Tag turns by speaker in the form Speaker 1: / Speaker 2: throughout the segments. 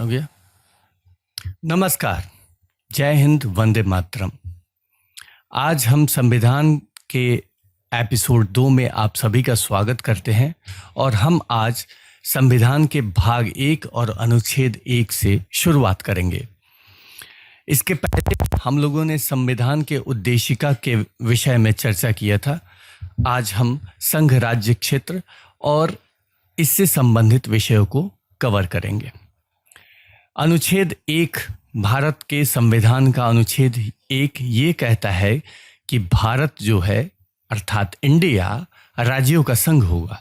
Speaker 1: हो गया। नमस्कार, जय हिंद, वंदे मातरम। आज हम संविधान के एपिसोड 2 में आप सभी का स्वागत करते हैं और हम आज संविधान के भाग 1 और अनुच्छेद 1 से शुरुआत करेंगे। इसके पहले हम लोगों ने संविधान के उद्देशिका के विषय में चर्चा किया था। आज हम संघ राज्य क्षेत्र और इससे संबंधित विषयों को कवर करेंगे। अनुच्छेद 1 भारत के संविधान का अनुच्छेद 1 ये कहता है कि भारत जो है अर्थात इंडिया राज्यों का संघ होगा,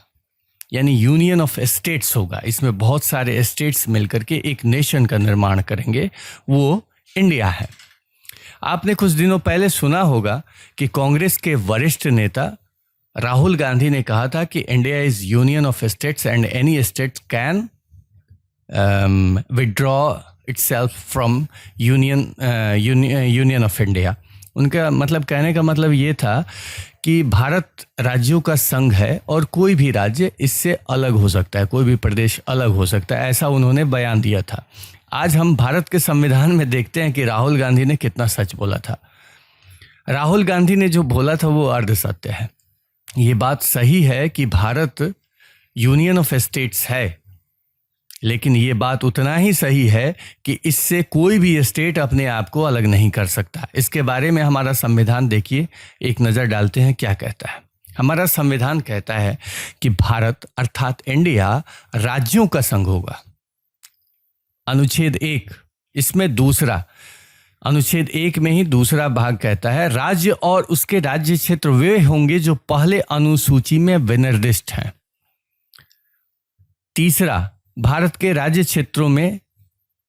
Speaker 1: यानी यूनियन ऑफ स्टेट्स होगा। इसमें बहुत सारे स्टेट्स मिलकर के एक नेशन का निर्माण करेंगे, वो इंडिया है। आपने कुछ दिनों पहले सुना होगा कि कांग्रेस के वरिष्ठ नेता राहुल गांधी ने कहा था कि India is union of states and any state can withdraw itself from union of India. उनका मतलब कहने का मतलब ये था कि भारत राज्यों का संघ है और कोई भी राज्य इससे अलग हो सकता है, कोई भी प्रदेश अलग हो सकता है, ऐसा उन्होंने बयान दिया था। आज हम भारत के संविधान में देखते हैं कि राहुल गांधी ने कितना सच बोला था। राहुल गांधी ने जो बोला था वो अर्ध सत्य है। ये बात सही है कि भारत यूनियन ऑफ स्टेट्स है, लेकिन ये बात उतना ही सही है कि इससे कोई भी स्टेट अपने आप को अलग नहीं कर सकता। इसके बारे में हमारा संविधान देखिए, एक नज़र डालते हैं क्या कहता है। हमारा संविधान कहता है कि भारत अर्थात इंडिया राज्यों का संघ होगा। अनुच्छेद 1 इसमें दूसरा, अनुच्छेद 1 में ही दूसरा भाग कहता है राज्य और उसके राज्य क्षेत्र वे होंगे जो पहले अनुसूची में विनिर्दिष्ट हैं। तीसरा, भारत के राज्य क्षेत्रों में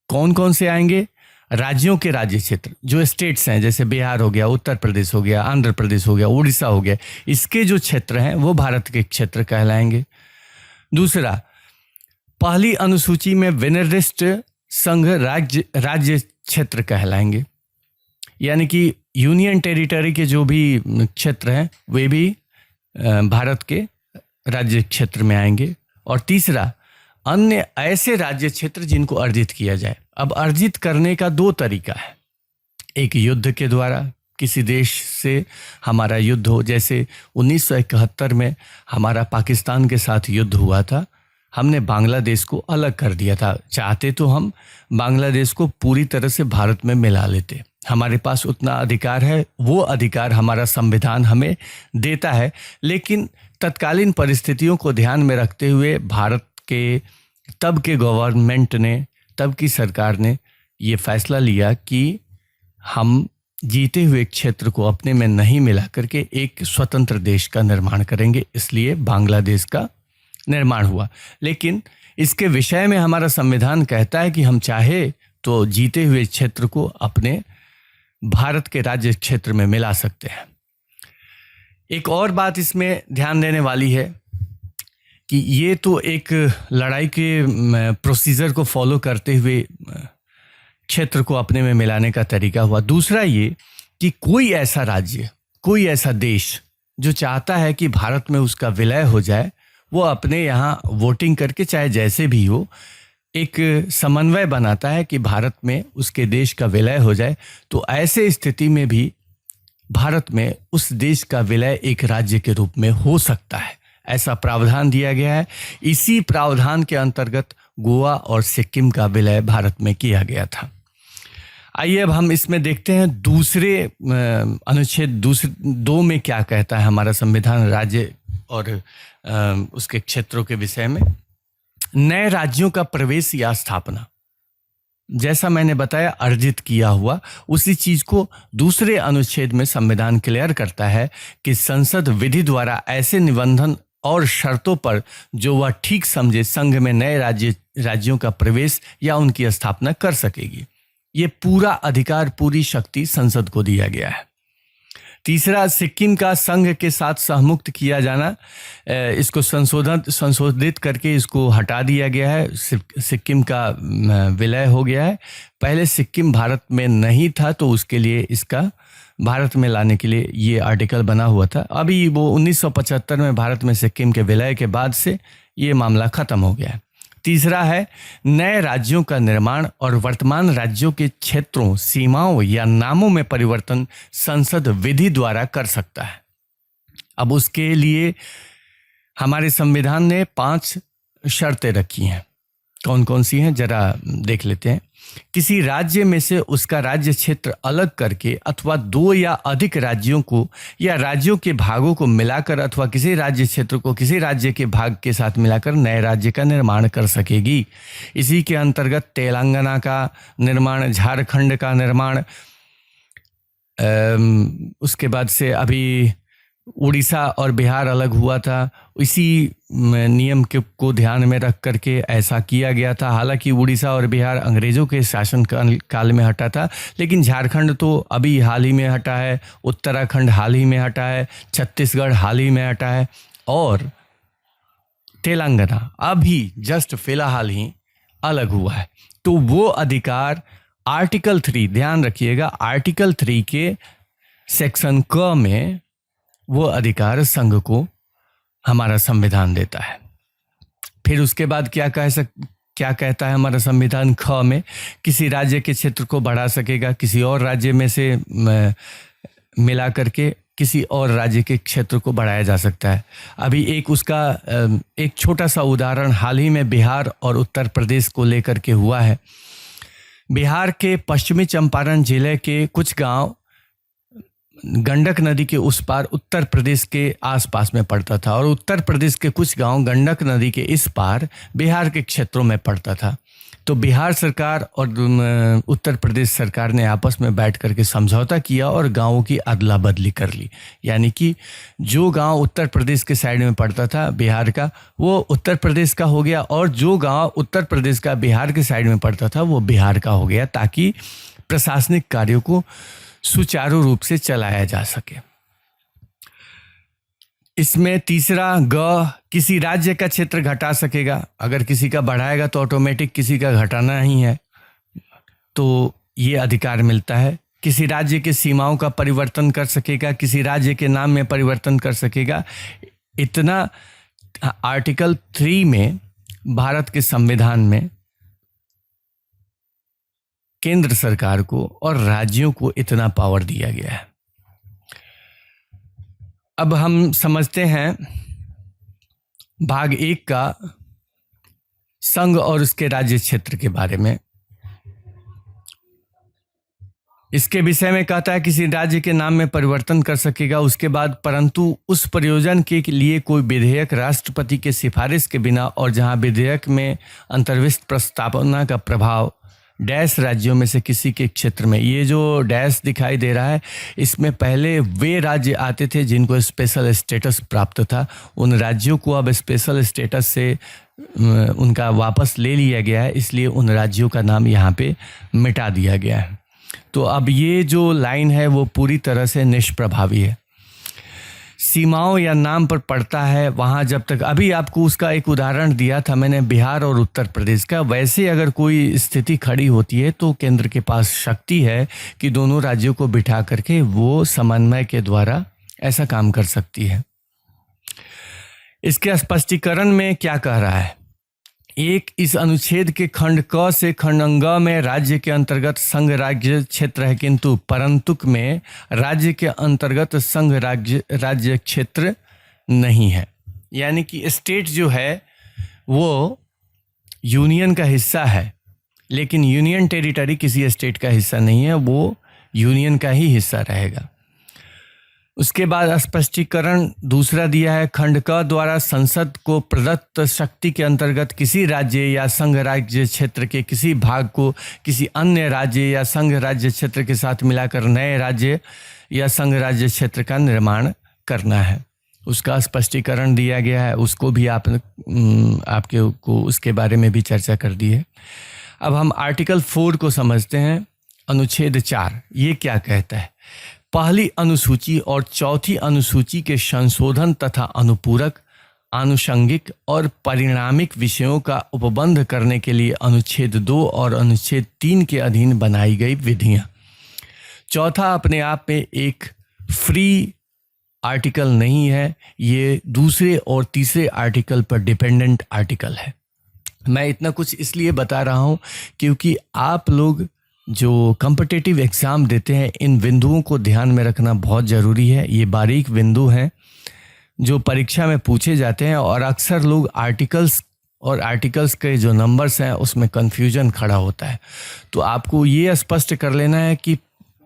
Speaker 1: कौन कौन से आएंगे? राज्यों के राज्य क्षेत्र जो स्टेट्स हैं, जैसे बिहार हो गया, उत्तर प्रदेश हो गया, आंध्र प्रदेश हो गया, उड़ीसा हो गया, इसके जो क्षेत्र हैं वो भारत के क्षेत्र कहलाएंगे। दूसरा, पहली अनुसूची में विनिर्दिष्ट संघ राज्य क्षेत्र कहलाएंगे, यानी कि यूनियन टेरिटरी के जो भी क्षेत्र हैं वे भी भारत के राज्य क्षेत्र में आएंगे। और तीसरा, अन्य ऐसे राज्य क्षेत्र जिनको अर्जित किया जाए। अब अर्जित करने का 2 तरीका है। एक युद्ध के द्वारा, किसी देश से हमारा युद्ध हो, जैसे 1971 में हमारा पाकिस्तान के साथ युद्ध हुआ था। हमने बांग्लादेश को अलग कर दिया था। चाहते तो हम बांग्लादेश को पूरी तरह से भारत में मिला लेते, हमारे पास उतना अधिकार है, वो अधिकार हमारा संविधान हमें देता है। लेकिन तत्कालीन परिस्थितियों को ध्यान में रखते हुए भारत के तब के गवर्नमेंट ने, तब की सरकार ने ये फैसला लिया कि हम जीते हुए क्षेत्र को अपने में नहीं मिला करके एक स्वतंत्र देश का निर्माण करेंगे, इसलिए बांग्लादेश का निर्माण हुआ। लेकिन इसके विषय में हमारा संविधान कहता है कि हम चाहे तो जीते हुए क्षेत्र को अपने भारत के राज्य क्षेत्र में मिला सकते हैं। एक और बात इसमें ध्यान देने वाली है कि ये तो एक लड़ाई के प्रोसीजर को फॉलो करते हुए क्षेत्र को अपने में मिलाने का तरीका हुआ। दूसरा ये कि कोई ऐसा राज्य, कोई ऐसा देश जो चाहता है कि भारत में उसका विलय हो जाए, वो अपने यहाँ वोटिंग करके, चाहे जैसे भी हो, एक समन्वय बनाता है कि भारत में उसके देश का विलय हो जाए। तो ऐसे स्थिति में भी भारत में उस देश का विलय एक राज्य के रूप में हो सकता है, ऐसा प्रावधान दिया गया है। इसी प्रावधान के अंतर्गत गोवा और सिक्किम का विलय भारत में किया गया था। आइए अब हम इसमें देखते हैं दूसरे अनुच्छेद 2 में क्या कहता है हमारा संविधान राज्य और उसके क्षेत्रों के विषय में। नए राज्यों का प्रवेश या स्थापना, जैसा मैंने बताया अर्जित किया हुआ, उसी चीज को दूसरे अनुच्छेद में संविधान क्लियर करता है कि संसद विधि द्वारा ऐसे निबंधन और शर्तों पर जो वह ठीक समझे संघ में नए राज्यों का प्रवेश या उनकी स्थापना कर सकेगी। ये पूरा अधिकार, पूरी शक्ति संसद को दिया गया है। तीसरा, सिक्किम का संघ के साथ सहमुक्त किया जाना, इसको संशोधित करके इसको हटा दिया गया है। सिक्किम का विलय हो गया है। पहले सिक्किम भारत में नहीं था तो उसके लिए इसका भारत में लाने के लिए ये आर्टिकल बना हुआ था। अभी वो 1975 में भारत में सिक्किम के विलय के बाद से ये मामला ख़त्म हो गया है। तीसरा है नए राज्यों का निर्माण और वर्तमान राज्यों के क्षेत्रों, सीमाओं या नामों में परिवर्तन संसद विधि द्वारा कर सकता है। अब उसके लिए हमारे संविधान ने 5 शर्तें रखी हैं। कौन कौन सी हैं जरा देख लेते हैं। किसी राज्य में से उसका राज्य क्षेत्र अलग करके अथवा 2 या अधिक राज्यों को या राज्यों के भागों को मिलाकर अथवा किसी राज्य क्षेत्र को किसी राज्य के भाग के साथ मिलाकर नए राज्य का निर्माण कर सकेगी। इसी के अंतर्गत तेलंगाना का निर्माण, झारखंड का निर्माण, उसके बाद से अभी उड़ीसा और बिहार अलग हुआ था, इसी नियम को ध्यान में रख करके ऐसा किया गया था। हालांकि उड़ीसा और बिहार अंग्रेज़ों के शासन काल में हटा था, लेकिन झारखंड तो अभी हाल ही में हटा है, उत्तराखंड हाल ही में हटा है, छत्तीसगढ़ हाल ही में हटा है और तेलंगाना अभी जस्ट फिलहाल ही अलग हुआ है। तो वो अधिकार आर्टिकल 3, ध्यान रखिएगा, आर्टिकल 3 के सेक्शन क में वो अधिकार संघ को हमारा संविधान देता है। फिर उसके बाद क्या कहता है हमारा संविधान ख में, किसी राज्य के क्षेत्र को बढ़ा सकेगा, किसी और राज्य में से मिला करके किसी और राज्य के क्षेत्र को बढ़ाया जा सकता है। अभी एक छोटा सा उदाहरण हाल ही में बिहार और उत्तर प्रदेश को लेकर के हुआ है। बिहार के पश्चिमी चंपारण जिले के कुछ गांव गंडक नदी के उस पार उत्तर प्रदेश के आसपास में पड़ता था और उत्तर प्रदेश के कुछ गांव गंडक नदी के इस पार बिहार के क्षेत्रों में पड़ता था। तो बिहार सरकार और उत्तर प्रदेश सरकार ने आपस में बैठ करके समझौता किया और गांवों की अदला बदली कर ली। यानी कि जो गांव उत्तर प्रदेश के साइड में पड़ता था बिहार का, वो उत्तर प्रदेश का हो गया और जो गांव उत्तर प्रदेश का बिहार के साइड में पड़ता था वो बिहार का हो गया, ताकि प्रशासनिक कार्यों को सुचारू रूप से चलाया जा सके। इसमें तीसरा ग, किसी राज्य का क्षेत्र घटा सकेगा। अगर किसी का बढ़ाएगा तो ऑटोमेटिक किसी का घटाना ही है, तो ये अधिकार मिलता है। किसी राज्य के सीमाओं का परिवर्तन कर सकेगा, किसी राज्य के नाम में परिवर्तन कर सकेगा। इतना आर्टिकल 3 में भारत के संविधान में केंद्र सरकार को और राज्यों को इतना पावर दिया गया है। अब हम समझते हैं भाग 1 का संघ और उसके राज्य क्षेत्र के बारे में। इसके विषय में कहता है किसी राज्य के नाम में परिवर्तन कर सकेगा, उसके बाद परंतु उस प्रयोजन के लिए कोई विधेयक राष्ट्रपति के सिफारिश के बिना और जहां विधेयक में अंतर्विष्ट प्रस्तावना का प्रभाव डैश राज्यों में से किसी के क्षेत्र में, ये जो डैश दिखाई दे रहा है इसमें पहले वे राज्य आते थे जिनको स्पेशल स्टेटस प्राप्त था। उन राज्यों को अब स्पेशल स्टेटस से उनका वापस ले लिया गया है, इसलिए उन राज्यों का नाम यहाँ पे मिटा दिया गया है। तो अब ये जो लाइन है वो पूरी तरह से निष्प्रभावी है। सीमाओं या नाम पर पड़ता है वहाँ जब तक, अभी आपको उसका एक उदाहरण दिया था मैंने बिहार और उत्तर प्रदेश का, वैसे अगर कोई स्थिति खड़ी होती है तो केंद्र के पास शक्ति है कि दोनों राज्यों को बिठा करके वो समन्वय के द्वारा ऐसा काम कर सकती है। इसके स्पष्टीकरण में क्या कह रहा है? एक, इस अनुच्छेद के खंड क से खंड ग में राज्य के अंतर्गत संघ राज्य क्षेत्र है, किंतु परंतुक में राज्य के अंतर्गत संघ राज्य क्षेत्र नहीं है। यानी कि स्टेट जो है वो यूनियन का हिस्सा है, लेकिन यूनियन टेरिटरी किसी स्टेट का हिस्सा नहीं है, वो यूनियन का ही हिस्सा रहेगा। उसके बाद स्पष्टीकरण दूसरा दिया है, खंड क द्वारा संसद को प्रदत्त शक्ति के अंतर्गत किसी राज्य या संघ राज्य क्षेत्र के किसी भाग को किसी अन्य राज्य या संघ राज्य क्षेत्र के साथ मिलाकर नए राज्य या संघ राज्य क्षेत्र का निर्माण करना है। उसका स्पष्टीकरण दिया गया है, उसको भी आपके को उसके बारे में भी चर्चा कर दी है। अब हम आर्टिकल 4 को समझते हैं। अनुच्छेद 4 ये क्या कहता है? पहली अनुसूची और चौथी अनुसूची के संशोधन तथा अनुपूरक, आनुषंगिक और परिणामिक विषयों का उपबंध करने के लिए अनुच्छेद 2 और अनुच्छेद 3 के अधीन बनाई गई विधियां। चौथा अपने आप में एक फ्री आर्टिकल नहीं है, ये दूसरे और तीसरे आर्टिकल पर डिपेंडेंट आर्टिकल है। मैं इतना कुछ इसलिए बता रहा हूँ क्योंकि आप लोग जो कॉम्पिटिटिव एग्ज़ाम देते हैं, इन बिंदुओं को ध्यान में रखना बहुत ज़रूरी है। ये बारीक बिंदु हैं जो परीक्षा में पूछे जाते हैं, और अक्सर लोग आर्टिकल्स के जो नंबर्स हैं उसमें कन्फ्यूजन खड़ा होता है। तो आपको ये स्पष्ट कर लेना है कि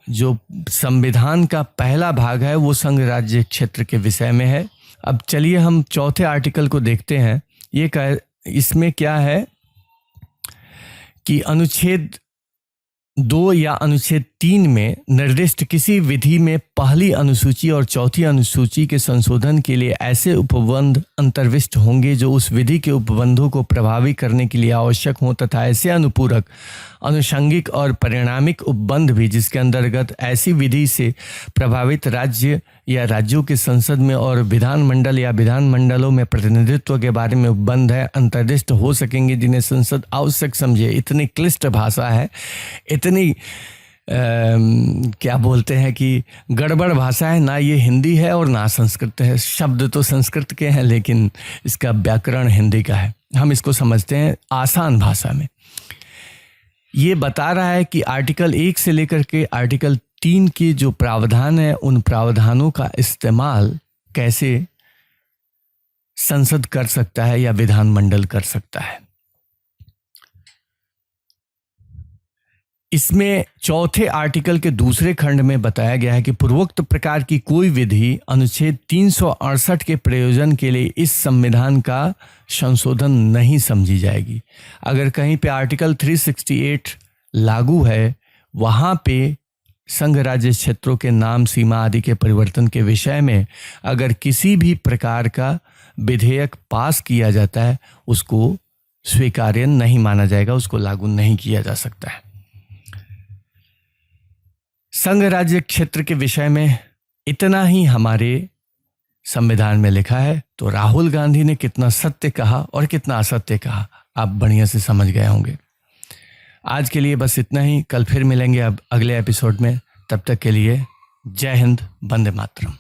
Speaker 1: जो संविधान का पहला भाग है वो संघ राज्य क्षेत्र के विषय में है। अब चलिए हम चौथे आर्टिकल को देखते हैं। इसमें क्या है कि अनुच्छेद 2 या अनुच्छेद 3 में निर्दिष्ट किसी विधि में पहली अनुसूची और चौथी अनुसूची के संशोधन के लिए ऐसे उपबंध अंतर्विष्ट होंगे जो उस विधि के उपबंधों को प्रभावी करने के लिए आवश्यक हों, तथा ऐसे अनुपूरक, अनुषंगिक और परिणामिक उपबंध भी जिसके अंतर्गत ऐसी विधि से प्रभावित राज्य या राज्यों के संसद में और विधानमंडल या विधानमंडलों में प्रतिनिधित्व के बारे में उपबंध है अंतर्दिष्ट हो सकेंगे, जिन्हें संसद आवश्यक समझे। इतनी क्लिष्ट भाषा है, इतनी क्या बोलते हैं कि गड़बड़ भाषा है। ना ये हिंदी है और ना संस्कृत है। शब्द तो संस्कृत के हैं लेकिन इसका व्याकरण हिंदी का है। हम इसको समझते हैं आसान भाषा में। ये बता रहा है कि आर्टिकल 1 से लेकर के आर्टिकल 3 के जो प्रावधान है, उन प्रावधानों का इस्तेमाल कैसे संसद कर सकता है या विधानमंडल कर सकता है। इसमें चौथे आर्टिकल के दूसरे खंड में बताया गया है कि पूर्वोक्त प्रकार की कोई विधि अनुच्छेद 368 के प्रयोजन के लिए इस संविधान का संशोधन नहीं समझी जाएगी। अगर कहीं पे आर्टिकल 368 लागू है, वहाँ पे संघ राज्य क्षेत्रों के नाम, सीमा आदि के परिवर्तन के विषय में अगर किसी भी प्रकार का विधेयक पास किया जाता है, उसको स्वीकार्य नहीं माना जाएगा, उसको लागू नहीं किया जा सकता है। संघ राज्य क्षेत्र के विषय में इतना ही हमारे संविधान में लिखा है। तो राहुल गांधी ने कितना सत्य कहा और कितना असत्य कहा, आप बढ़िया से समझ गए होंगे। आज के लिए बस इतना ही। कल फिर मिलेंगे अब अगले एपिसोड में। तब तक के लिए जय हिंद, वंदे मातरम।